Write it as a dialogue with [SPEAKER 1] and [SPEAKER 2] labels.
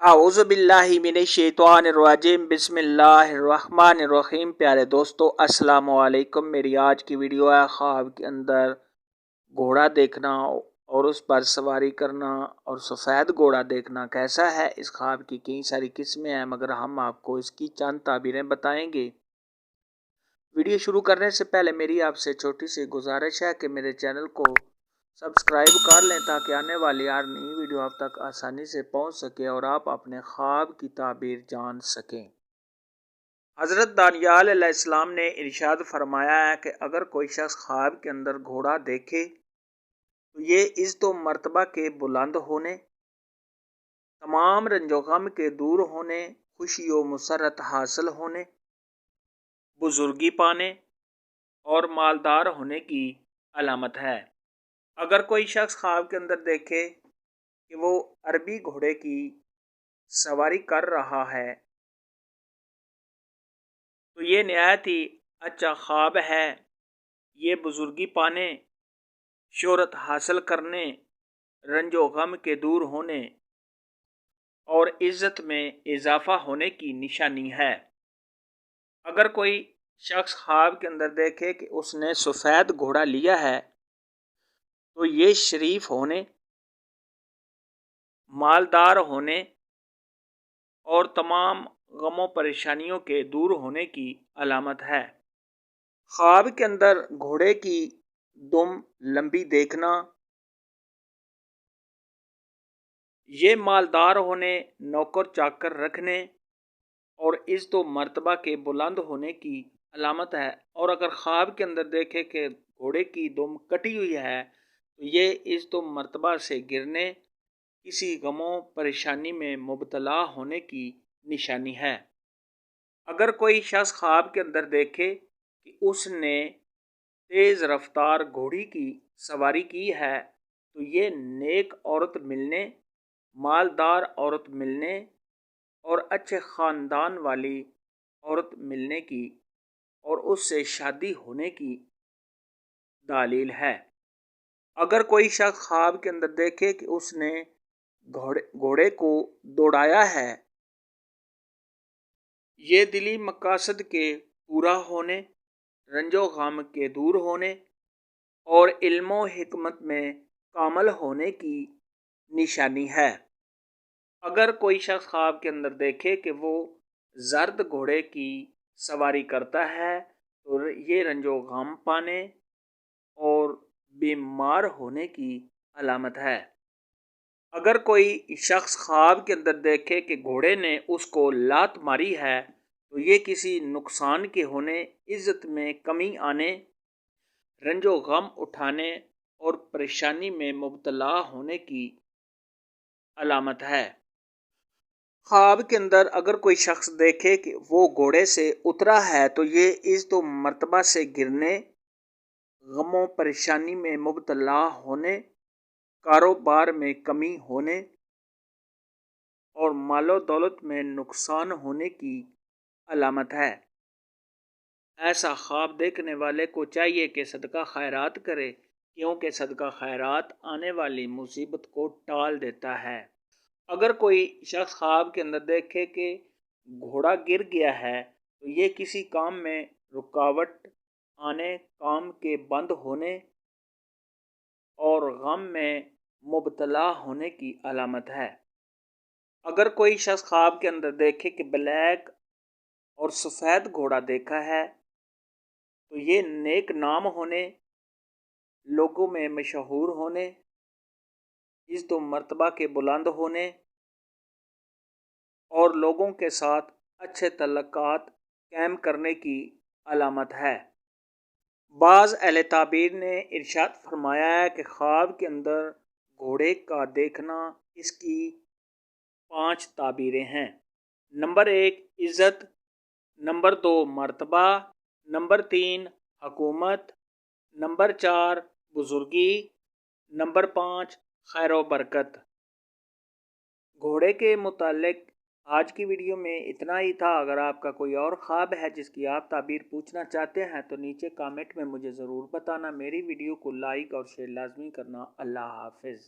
[SPEAKER 1] اعوذ باللہ من الشیطان الرجیم بسم اللہ الرحمن الرحیم۔ پیارے دوستو السلام علیکم۔ میری آج کی ویڈیو ہے خواب کے اندر گھوڑا دیکھنا اور اس پر سواری کرنا، اور سفید گھوڑا دیکھنا کیسا ہے۔ اس خواب کی کئی ساری قسمیں ہیں، مگر ہم آپ کو اس کی چند تعبیریں بتائیں گے۔ ویڈیو شروع کرنے سے پہلے میری آپ سے چھوٹی سی گزارش ہے کہ میرے چینل کو سبسکرائب کر لیں تاکہ آنے والی ہر نئی ویڈیو آپ تک آسانی سے پہنچ سکے اور آپ اپنے خواب کی تعبیر جان سکیں۔ حضرت دانیال علیہ السلام نے ارشاد فرمایا ہے کہ اگر کوئی شخص خواب کے اندر گھوڑا دیکھے تو یہ عزت و مرتبہ کے بلند ہونے، تمام رنج و غم کے دور ہونے، خوشی و مسرت حاصل ہونے، بزرگی پانے اور مالدار ہونے کی علامت ہے۔ اگر کوئی شخص خواب کے اندر دیکھے کہ وہ عربی گھوڑے کی سواری کر رہا ہے تو یہ نہایت ہی اچھا خواب ہے۔ یہ بزرگی پانے، شہرت حاصل کرنے، رنج و غم کے دور ہونے اور عزت میں اضافہ ہونے کی نشانی ہے۔ اگر کوئی شخص خواب کے اندر دیکھے کہ اس نے سفید گھوڑا لیا ہے تو یہ شریف ہونے، مالدار ہونے اور تمام غم و پریشانیوں کے دور ہونے کی علامت ہے۔ خواب کے اندر گھوڑے کی دم لمبی دیکھنا یہ مالدار ہونے، نوکر چاکر رکھنے اور عزت و مرتبہ کے بلند ہونے کی علامت ہے۔ اور اگر خواب کے اندر دیکھے کہ گھوڑے کی دم کٹی ہوئی ہے تو یہ عزت و مرتبہ سے گرنے، کسی غم و پریشانی میں مبتلا ہونے کی نشانی ہے۔ اگر کوئی شخص خواب کے اندر دیکھے کہ اس نے تیز رفتار گھوڑی کی سواری کی ہے تو یہ نیک عورت ملنے، مالدار عورت ملنے اور اچھے خاندان والی عورت ملنے کی اور اس سے شادی ہونے کی دلیل ہے۔ اگر کوئی شخص خواب کے اندر دیکھے کہ اس نے گھوڑے کو دوڑایا ہے، یہ دلی مقاصد کے پورا ہونے، رنج و غم کے دور ہونے اور علم و حکمت میں کامل ہونے کی نشانی ہے۔ اگر کوئی شخص خواب کے اندر دیکھے کہ وہ زرد گھوڑے کی سواری کرتا ہے تو یہ رنج و غم پانے اور بیمار ہونے کی علامت ہے۔ اگر کوئی شخص خواب کے اندر دیکھے کہ گھوڑے نے اس کو لات ماری ہے تو یہ کسی نقصان کے ہونے، عزت میں کمی آنے، رنج و غم اٹھانے اور پریشانی میں مبتلا ہونے کی علامت ہے۔ خواب کے اندر اگر کوئی شخص دیکھے کہ وہ گھوڑے سے اترا ہے تو یہ عزت و مرتبہ سے گرنے، غم و پریشانی میں مبتلا ہونے، کاروبار میں کمی ہونے اور مال و دولت میں نقصان ہونے کی علامت ہے۔ ایسا خواب دیکھنے والے کو چاہیے کہ صدقہ خیرات کرے، کیونکہ صدقہ خیرات آنے والی مصیبت کو ٹال دیتا ہے۔ اگر کوئی شخص خواب کے اندر دیکھے کہ گھوڑا گر گیا ہے تو یہ کسی کام میں رکاوٹ آنے، کام کے بند ہونے اور غم میں مبتلا ہونے کی علامت ہے۔ اگر کوئی شخص خواب کے اندر دیکھے کہ بلیک اور سفید گھوڑا دیکھا ہے تو یہ نیک نام ہونے، لوگوں میں مشہور ہونے، عزت و مرتبہ کے بلند ہونے اور لوگوں کے ساتھ اچھے تعلقات قائم کرنے کی علامت ہے۔ بعض اہل تعبیر نے ارشاد فرمایا ہے کہ خواب کے اندر گھوڑے کا دیکھنا اس کی 5 تعبیریں ہیں۔ نمبر 1 عزت، نمبر 2 مرتبہ، نمبر 3 حکومت، نمبر 4 بزرگی، نمبر 5 خیر و برکت۔ گھوڑے کے متعلق آج کی ویڈیو میں اتنا ہی تھا۔ اگر آپ کا کوئی اور خواب ہے جس کی آپ تعبیر پوچھنا چاہتے ہیں تو نیچے کامنٹ میں مجھے ضرور بتانا۔ میری ویڈیو کو لائک اور شیئر لازمی کرنا۔ اللہ حافظ۔